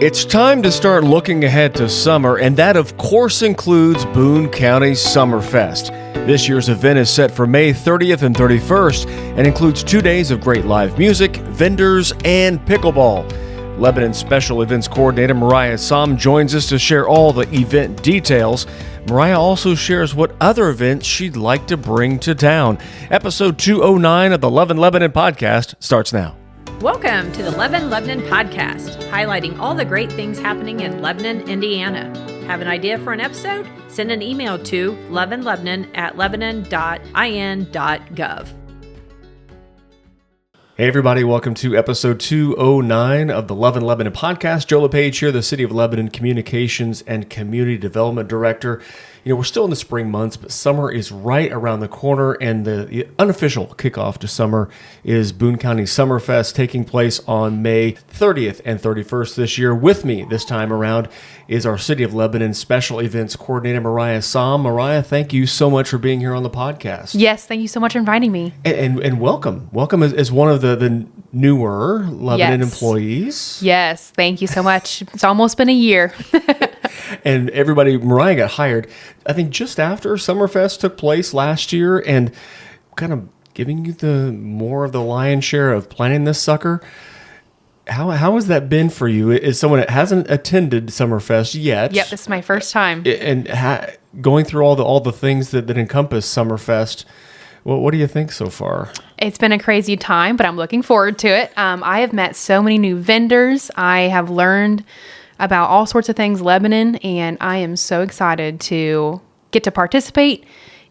It's time to start looking ahead to summer, and that of course includes Boone County Summer Fest. This year's event is set for May 30th and 31st and includes 2 days of great live music, vendors, and pickleball. Lebanon Special Events Coordinator Mariah Sahm joins us to share all the event details. Mariah also shares what other events she'd like to bring to town. Episode 209 of the Love in Lebanon podcast starts now. Welcome to the Love in Lebanon podcast, highlighting all the great things happening in Lebanon, Indiana. Have an idea for an episode? Send an email to loveinlebanon@lebanon.in.gov. Hey everybody, welcome to episode 209 of the Love in Lebanon podcast. Joe LePage here, the City of Lebanon Communications and Community Development Director. You know, we're still in the spring months, but summer is right around the corner, and the unofficial kickoff to summer is Boone County Summer Fest, taking place on May 30th and 31st this year. With me this time around is our City of Lebanon Special Events Coordinator, Mariah Sahm. Mariah, thank you so much for being here on the podcast. Yes, thank you so much for inviting me. And welcome. Welcome as one of the newer Lebanon employees. Yes, thank you so much. It's almost been a year. And everybody, Mariah got hired, I think just after Summerfest took place last year, and kind of giving you the more of the lion's share of planning this sucker. How has that been for you as someone that hasn't attended Summerfest yet? Yep, this is my first time. And going through all the things that encompass Summerfest, what do you think so far? It's been a crazy time, but I'm looking forward to it. I have met so many new vendors. I have learned about all sorts of things Lebanon, and I am so excited to get to participate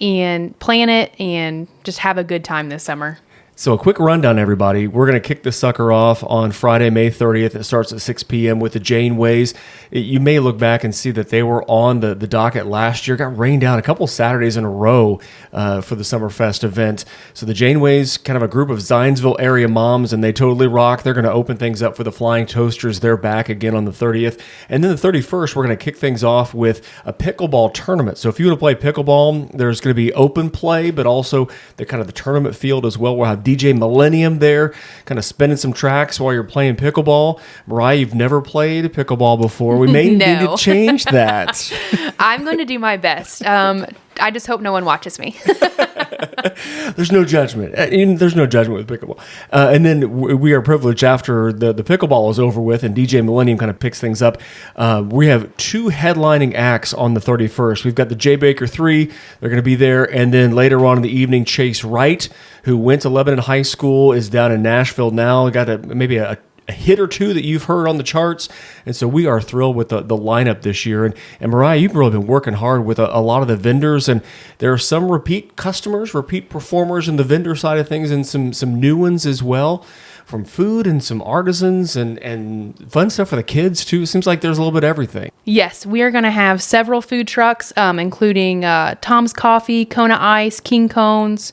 and plan it and just have a good time this summer. So a quick rundown, everybody. We're going to kick this sucker off on Friday, May 30th. It starts at 6 p.m. with the Janeways. You may look back and see that they were on the docket last year. Got rained out a couple Saturdays in a row for the Summerfest event. So the Janeways, kind of a group of Zionsville area moms, and they totally rock. They're going to open things up for the Flying Toasters. They're back again on the 30th. And then the 31st, we're going to kick things off with a pickleball tournament. So if you want to play pickleball, there's going to be open play, but also the tournament field as well. We'll have DJ Millennium there, kind of spinning some tracks while you're playing pickleball. Mariah, you've never played pickleball before. We may need to change that. I'm going to do my best. I just hope no one watches me. There's no judgment. There's no judgment with pickleball. And then we are privileged after the pickleball is over with and DJ Millennium kind of picks things up. We have two headlining acts on the 31st. We've got the J. Baker 3. They're going to be there. And then later on in the evening, Chase Wright, who went to Lebanon High School, is down in Nashville now. Got maybe a hit or two that you've heard on the charts. And so we are thrilled with the lineup this year. And Mariah, you've really been working hard with a lot of the vendors, and there are some repeat customers, repeat performers in the vendor side of things, and some new ones as well, from food and some artisans and fun stuff for the kids too. It seems like there's a little bit of everything. Yes, we are going to have several food trucks, including Tom's Coffee, Kona Ice, King Cones,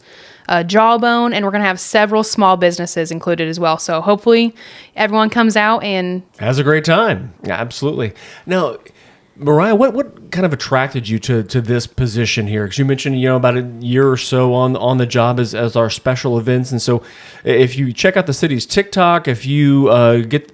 Jawbone, and we're going to have several small businesses included as well. So hopefully everyone comes out and has a great time. Yeah, absolutely. Now, Mariah, what kind of attracted you to this position here? Because you mentioned, about a year or so on the job as our special events. And so if you check out the city's TikTok, if you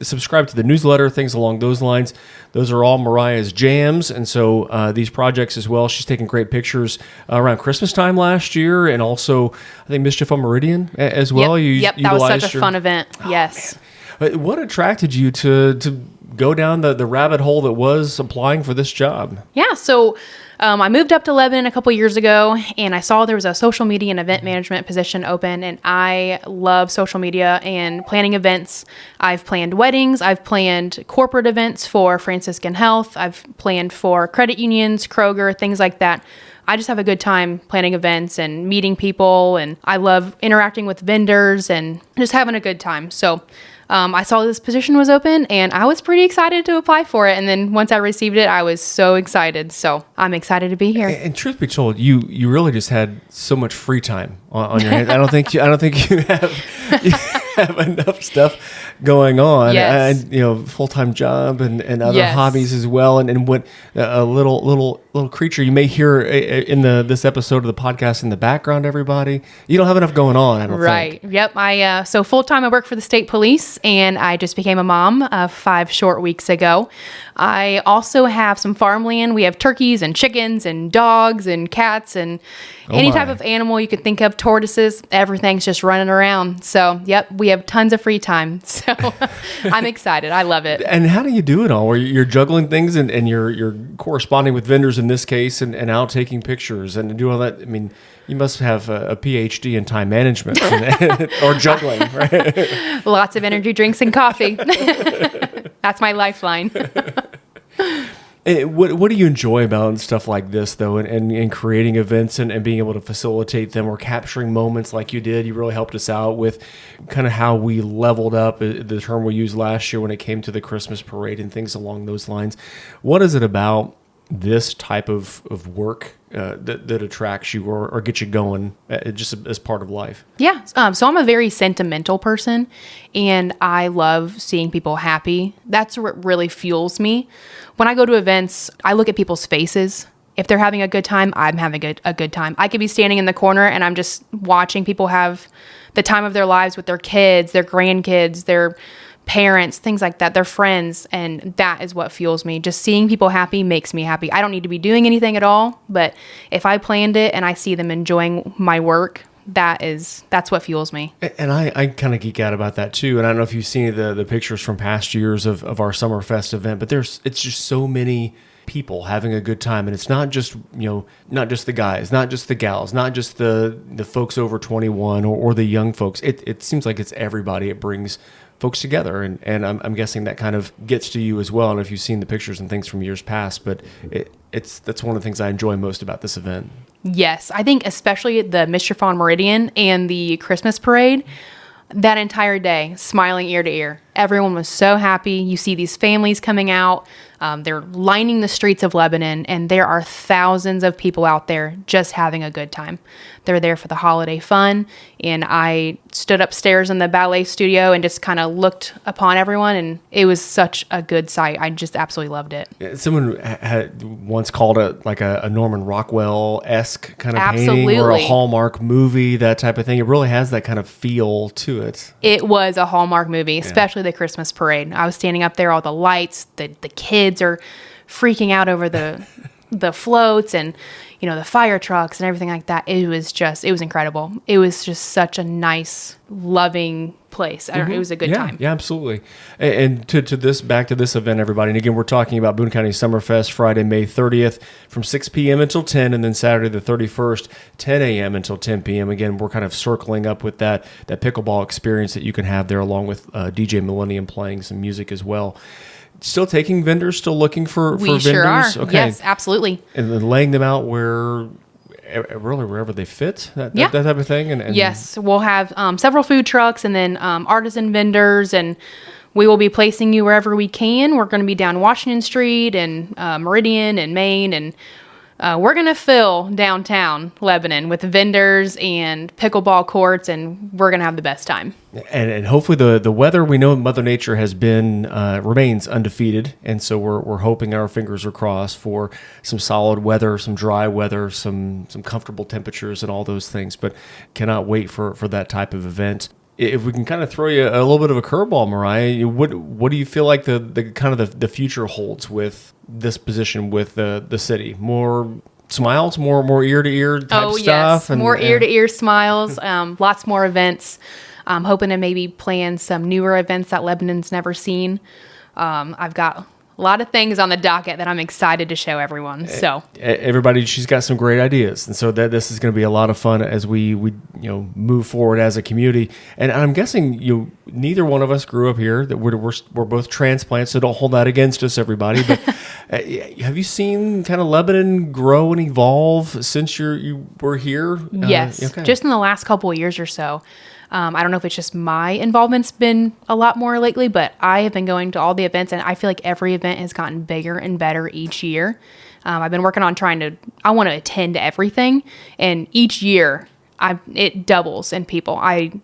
subscribe to the newsletter, things along those lines, those are all Mariah's jams. And so these projects as well, she's taking great pictures around Christmas time last year, and also I think Mischief on Meridian as well. Yep, that was such a fun event. Yes. Man. But what attracted you to go down the rabbit hole that was applying for this job? Yeah, so I moved up to Lebanon a couple years ago, and I saw there was a social media and event management position open, and I love social media and planning events. I've planned weddings, I've planned corporate events for Franciscan Health, I've planned for credit unions, Kroger, things like that. I just have a good time planning events and meeting people, and I love interacting with vendors and just having a good time. So I saw this position was open, and I was pretty excited to apply for it. And then once I received it, I was so excited. So I'm excited to be here. And truth be told, you really just had so much free time on your hands. I don't think you have enough stuff going on. Yes. And full-time job and other hobbies as well. And what a little little creature you may hear in this episode of the podcast in the background, everybody. You don't have enough going on, I don't think. Right. Yep. So full-time I work for the state police, and I just became a mom 5 short weeks ago. I also have some farmland. We have turkeys and chickens and dogs and cats and any type of animal you could think of, tortoises, everything's just running around. So, yep, we have tons of free time. So I'm excited. I love it. And how do you do it all? Where you're juggling things and you're corresponding with vendors in this case and out taking pictures and do all that? I mean, you must have a PhD in time management or juggling, right? Lots of energy drinks and coffee. That's my lifeline. What do you enjoy about stuff like this, though, and creating events and being able to facilitate them or capturing moments like you did? You really helped us out with kind of how we leveled up, the term we used last year when it came to the Christmas parade and things along those lines. What is it about this type of work that attracts you or gets you going just as part of life? Yeah. So I'm a very sentimental person, and I love seeing people happy. That's what really fuels me. When I go to events, I look at people's faces. If they're having a good time, I'm having a good time. I could be standing in the corner and I'm just watching people have the time of their lives with their kids, their grandkids, their parents, things like that, their friends. And that is what fuels me. Just seeing people happy makes me happy. I don't need to be doing anything at all, but if I planned it and I see them enjoying my work, that's what fuels me. And I kind of geek out about that too. And I don't know if you've seen the pictures from past years of our Summer Fest event, but it's just so many people having a good time. And it's not just, not just the guys, not just the gals, not just the folks over 21 or the young folks. It seems like it's everybody. It brings folks together. And I'm guessing that kind of gets to you as well. I don't know if you've seen the pictures and things from years past, but that's one of the things I enjoy most about this event. Yes, I think especially the Mischief on Meridian and the Christmas parade, that entire day, smiling ear to ear. Everyone was so happy. You see these families coming out. They're lining the streets of Lebanon, and there are thousands of people out there just having a good time. They're there for the holiday fun, and I stood upstairs in the ballet studio and just kind of looked upon everyone, and it was such a good sight. I just absolutely loved it. Someone had once called it like a Norman Rockwell-esque kind of Absolutely. painting or a Hallmark movie, that type of thing. It really has that kind of feel to it. It was a Hallmark movie, especially the Christmas parade. I was standing up there, all the lights, the kids are freaking out over the floats and the fire trucks and everything like that. It was incredible. It was just such a nice, loving place. It was a good time. Yeah, absolutely. And back to this event, everybody. And again, we're talking about Boone County Summer Fest, Friday, May 30th from 6 p.m. until 10, and then Saturday the 31st, 10 a.m. until 10 p.m. Again, we're kind of circling up with that pickleball experience that you can have there, along with DJ Millennium playing some music as well. Still taking vendors, still looking for vendors? We sure are. Okay. Yes, absolutely. And then laying them out wherever they fit, that type of thing? And yes, we'll have several food trucks and then artisan vendors, and we will be placing you wherever we can. We're going to be down Washington Street and Meridian and Main, and we're going to fill downtown Lebanon with vendors and pickleball courts, and we're going to have the best time. And hopefully the weather, we know Mother Nature has remains undefeated, and so we're hoping, our fingers are crossed for some solid weather, some dry weather, some comfortable temperatures and all those things, but cannot wait for that type of event. If we can kind of throw you a little bit of a curveball, Mariah, what do you feel like the kind of the future holds with this position with the city? More smiles, more ear to ear type stuff. Yes, more ear to ear smiles. Lots more events. I'm hoping to maybe plan some newer events that Lebanon's never seen. I've got a lot of things on the docket that I'm excited to show everyone. So everybody, she's got some great ideas, and so this is going to be a lot of fun as we move forward as a community. And I'm guessing neither one of us grew up here. That we're both transplants, so don't hold that against us, everybody. But have you seen kind of Lebanon grow and evolve since you were here? Yes, okay. Just in the last couple of years or so. I don't know if it's just my involvement's been a lot more lately, but I have been going to all the events, and I feel like every event has gotten bigger and better each year. I've been working on I want to attend everything, and each year it doubles in people.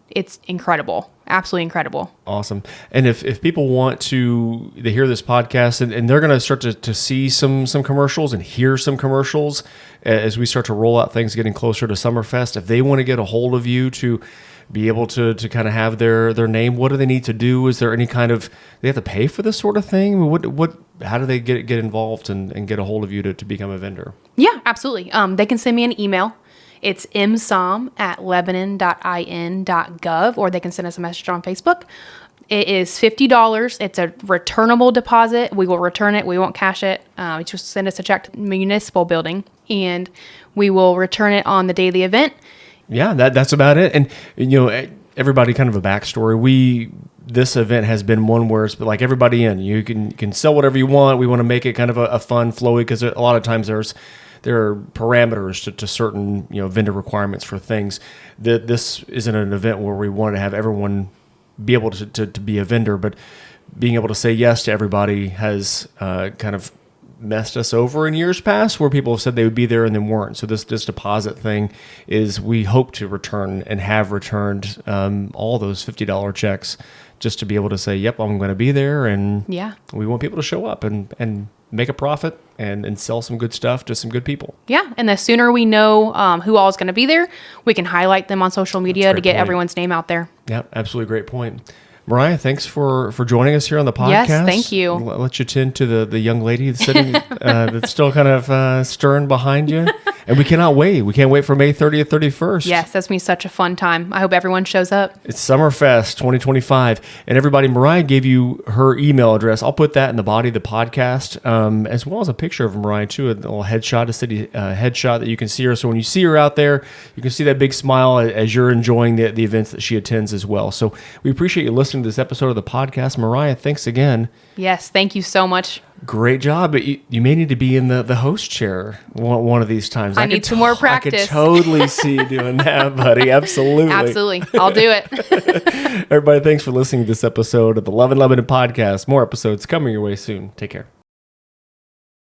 It's incredible. absolutely incredible. Awesome. And if people want to, they hear this podcast and they're going to start to see some commercials and hear some commercials as we start to roll out things getting closer to Summer Fest, if they want to get a hold of you to be able to kind of have their name, what do they need to do? Is there any kind of, they have to pay for this sort of thing? How do they get involved and get a hold of you to become a vendor? Yeah, absolutely. They can send me an email. It's msahm@lebanon.in.gov, or they can send us a message on Facebook. It is $50. It's a returnable deposit. We will return it. We won't cash it. Just send us a check to the municipal building, and we will return it on the day of the event. Yeah, that's about it. And, everybody kind of a backstory. This event has been one where it's like everybody in. You can sell whatever you want. We want to make it kind of a fun, flowy, because a lot of times there are parameters to certain vendor requirements for things. This isn't an event where we want to have everyone be able to be a vendor, but being able to say yes to everybody has kind of messed us over in years past, where people have said they would be there and then weren't. So this deposit thing is, we hope to return and have returned all those $50 checks, just to be able to say, yep, I'm going to be there, and we want people to show up and make a profit and sell some good stuff to some good people. Yeah, and the sooner we know who all is going to be there, we can highlight them on social media to get everyone's name out there. Yeah, absolutely great point. Mariah, thanks for joining us here on the podcast. Yes, thank you. I'll let you tend to the young lady that's sitting that's still kind of stirring behind you. And we cannot wait. We can't wait for May 30th, 31st. Yes, that's going to be such a fun time. I hope everyone shows up. It's Summer Fest 2025. And everybody, Mariah gave you her email address. I'll put that in the body of the podcast, as well as a picture of Mariah, too, a little headshot, a city headshot that you can see her. So when you see her out there, you can see that big smile as you're enjoying the events that she attends as well. So we appreciate you listening to this episode of the podcast. Mariah, thanks again. Yes, thank you so much. Great job. But you may need to be in the host chair one of these times. I need some more practice. I could totally see you doing that, buddy. Absolutely. Absolutely. I'll do it. Everybody, thanks for listening to this episode of the Love and Lebanon podcast. More episodes coming your way soon. Take care.